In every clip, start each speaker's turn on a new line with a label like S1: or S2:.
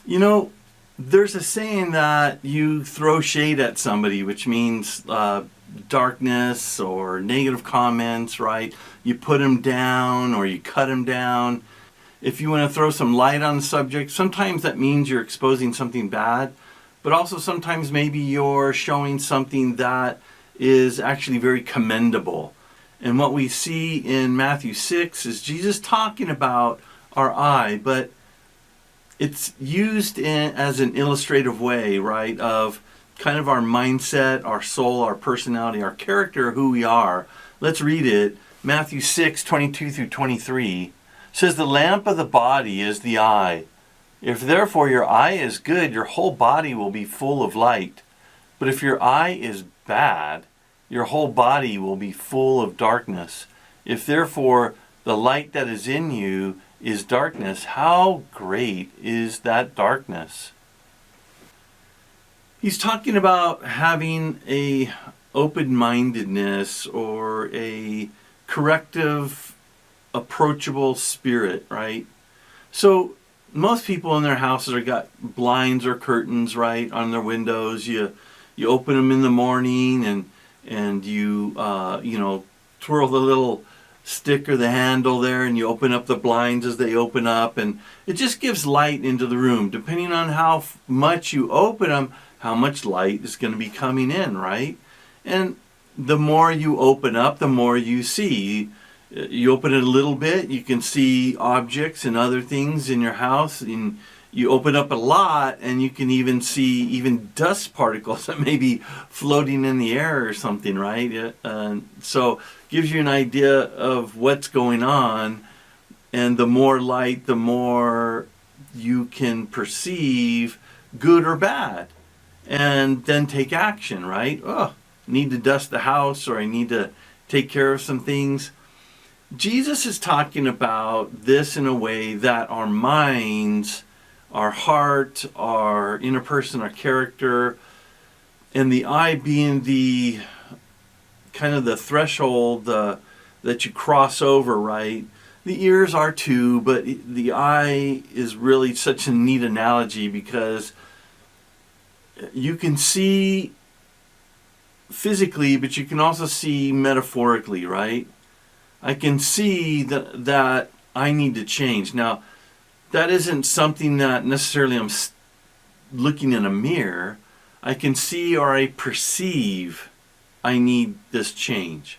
S1: You know, there's a saying that you throw shade at somebody, which means darkness or negative comments, right? You put them down or you cut them down. If you want to throw some light on the subject, sometimes that means you're exposing something bad, but also sometimes maybe you're showing something that is actually very commendable. And what we see in Matthew 6 is Jesus talking about our eye, but it's used as an illustrative way, right, of kind of our mindset, our soul, our personality, our character, who we are. Let's read it. Matthew 6:22 through 23 says, "The lamp of the body is the eye. If therefore your eye is good, your whole body will be full of light. But if your eye is bad, your whole body will be full of darkness. If therefore the light that is in you is darkness, how great is that darkness?" He's talking about having a open-mindedness or a corrective, approachable spirit, right? So most people in their houses are got blinds or curtains, right, on their windows. You open them in the morning and you twirl the little stick or the handle there, and you open up the blinds as they open up, and it just gives light into the room. Depending on how much you open them, how much light is going to be coming in, right? And the more you open up, the more you see. You open it a little bit, you can see objects and other things in your house, and you open up a lot and you can even see even dust particles that may be floating in the air or something, right? So gives you an idea of what's going on, and the more light, the more you can perceive good or bad, and then take action, right? Oh, I need to dust the house, or I need to take care of some things. Jesus is talking about this in a way that our minds, our heart, our inner person, our character, and the eye being the kind of the threshold that you cross over, right? The ears are too, but the eye is really such a neat analogy because you can see physically, but you can also see metaphorically, right? I can see that I need to change. Now, that isn't something that necessarily I'm looking in a mirror. I can see or I perceive I need this change.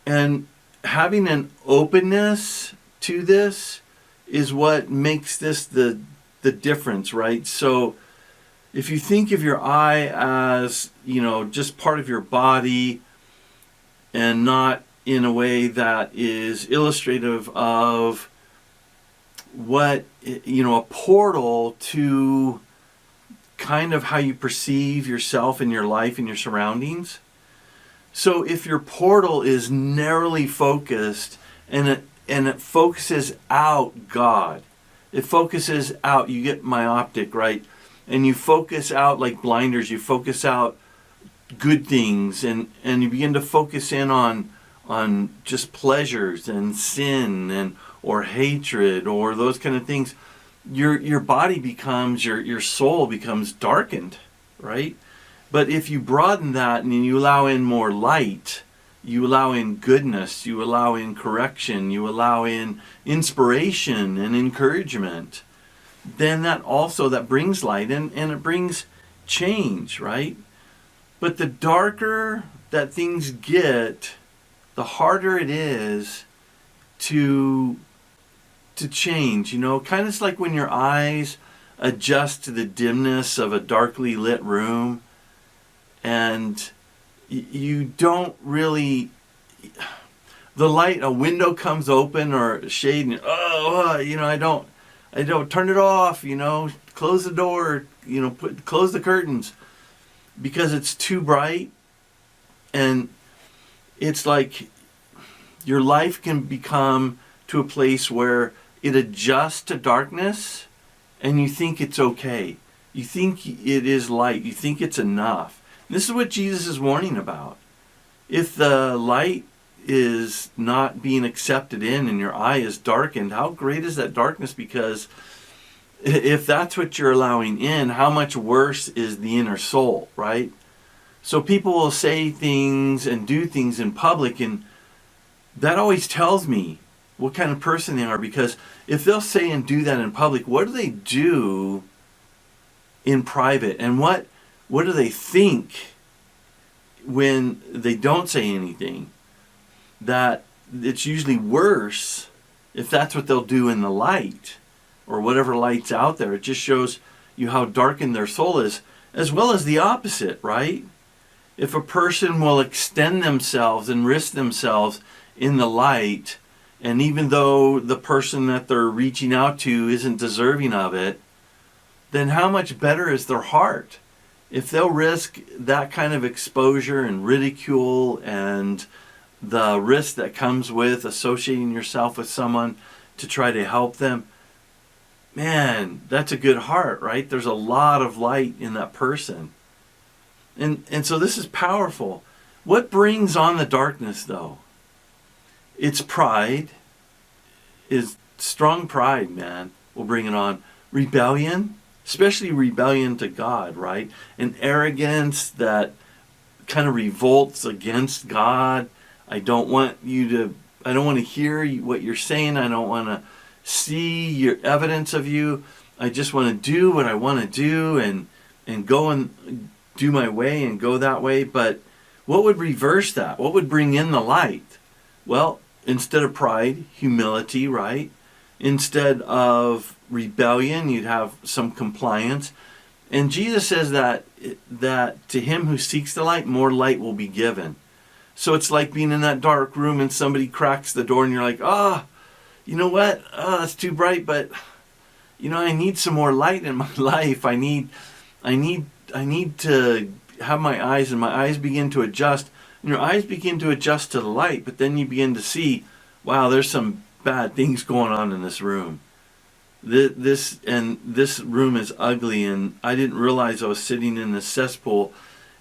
S1: And having an openness to this is what makes this the difference, right? So if you think of your eye as, just part of your body and not in a way that is illustrative of what, a portal to kind of how you perceive yourself and your life and your surroundings. So if your portal is narrowly focused and it focuses out God, it focuses out, you get myopic, right? And you focus out like blinders, you focus out good things, and you begin to focus in on just pleasures and sin or hatred or those kind of things. Your body becomes, your soul becomes darkened, right? But if you broaden that and you allow in more light, you allow in goodness, you allow in correction, you allow in inspiration and encouragement, then that brings light and it brings change, right? But the darker that things get, the harder it is to change, kind of like when your eyes adjust to the dimness of a darkly lit room, and you don't really, the light, a window comes open or a shade, and I don't turn it off, close the door, close the curtains because it's too bright. And it's like your life can become to a place where it adjusts to darkness and you think it's okay. You think it is light. You think it's enough. And this is what Jesus is warning about. If the light is not being accepted in and your eye is darkened, how great is that darkness? Because if that's what you're allowing in, how much worse is the inner soul, right? So people will say things and do things in public, and that always tells me what kind of person they are, because if they'll say and do that in public, what do they do in private? And what do they think when they don't say anything? That it's usually worse if that's what they'll do in the light, or whatever light's out there. It just shows you how darkened their soul is, as well as the opposite, right? If a person will extend themselves and risk themselves in the light, and even though the person that they're reaching out to isn't deserving of it, then how much better is their heart? If they'll risk that kind of exposure and ridicule and the risk that comes with associating yourself with someone to try to help them, man, that's a good heart, right? There's a lot of light in that person. And so this is powerful. What brings on the darkness, though? It's pride. Is strong pride, man, will bring it on. Rebellion, especially rebellion to God, right? An arrogance that kind of revolts against God. I don't want to hear what you're saying. I don't want to see your evidence of you. I just want to do what I want to do and go and do my way and go that way. But what would reverse that? What would bring in the light? Well, instead of pride, humility, right? Instead of rebellion, you'd have some compliance. And Jesus says that to him who seeks the light, more light will be given. So it's like being in that dark room and somebody cracks the door and you're like, you know what? It's too bright, but I need some more light in my life. I need to have my eyes, and my eyes begin to adjust. And your eyes begin to adjust to the light, but then you begin to see, wow, there's some bad things going on in this room. This room is ugly, and I didn't realize I was sitting in this cesspool.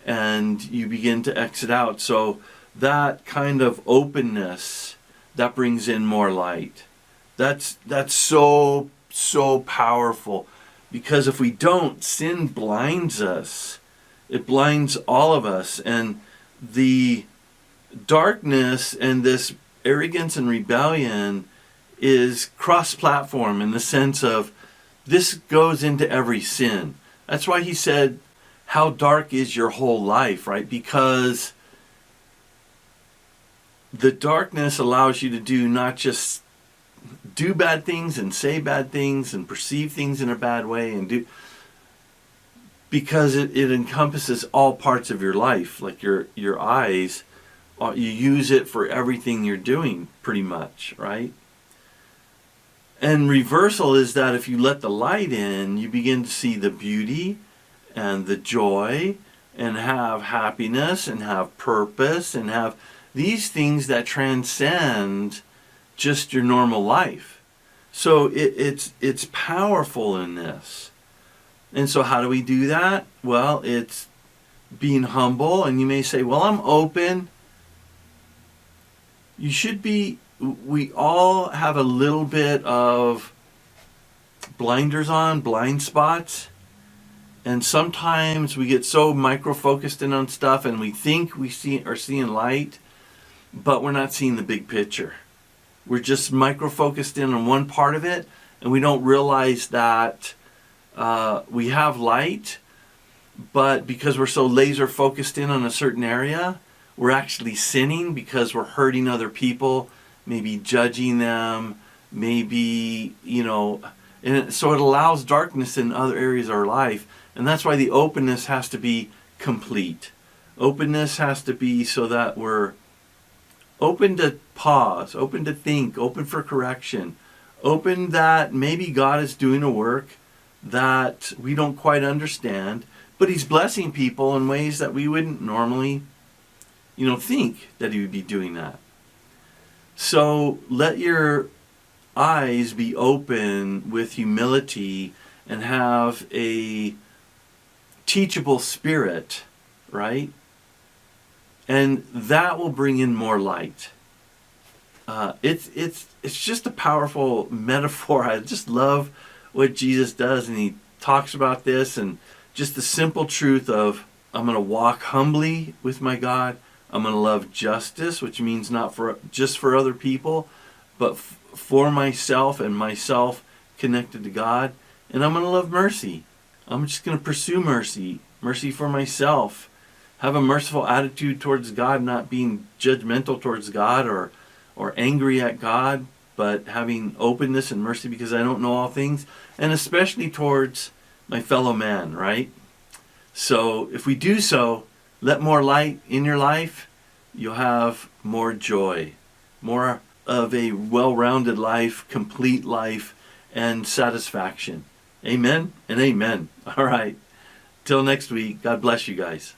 S1: And you begin to exit out. So that kind of openness, that brings in more light. That's so powerful, because if we don't, sin blinds us. It blinds all of us, and the darkness and this arrogance and rebellion is cross-platform in the sense of this goes into every sin. That's why he said, how dark is your whole life, right? Because the darkness allows you to do not just do bad things and say bad things and perceive things in a bad way, because it encompasses all parts of your life. Like your eyes, you use it for everything you're doing pretty much, right? And reversal is that if you let the light in, you begin to see the beauty and the joy and have happiness and have purpose and have these things that transcend just your normal life. So it's powerful in this. And so how do we do that? Well, it's being humble. And you may say, well, I'm open. You should be. We all have a little bit of blinders on, blind spots. And sometimes we get so micro-focused in on stuff and we think we are seeing light, but we're not seeing the big picture. We're just micro-focused in on one part of it, and we don't realize that we have light, but because we're so laser-focused in on a certain area, we're actually sinning because we're hurting other people, maybe judging them, maybe, and so it allows darkness in other areas of our life. And that's why the openness has to be complete. Openness has to be so that we're open to pause, open to think, open for correction, open that maybe God is doing a work that we don't quite understand, but he's blessing people in ways that we wouldn't normally, think that he would be doing that. So let your eyes be open with humility and have a teachable spirit, right? And that will bring in more light. It's just a powerful metaphor. I just love what Jesus does, and he talks about this, and just the simple truth of, I'm going to walk humbly with my God. I'm going to love justice, which means not just for other people, but for myself, and myself connected to God. And I'm going to love mercy. I'm just going to pursue mercy for myself. Have a merciful attitude towards God, not being judgmental towards God or angry at God, but having openness and mercy because I don't know all things, and especially towards my fellow man, right? So if we do so, let more light in your life, you'll have more joy, more of a well-rounded life, complete life, and satisfaction. Amen and amen. All right. Till next week, God bless you guys.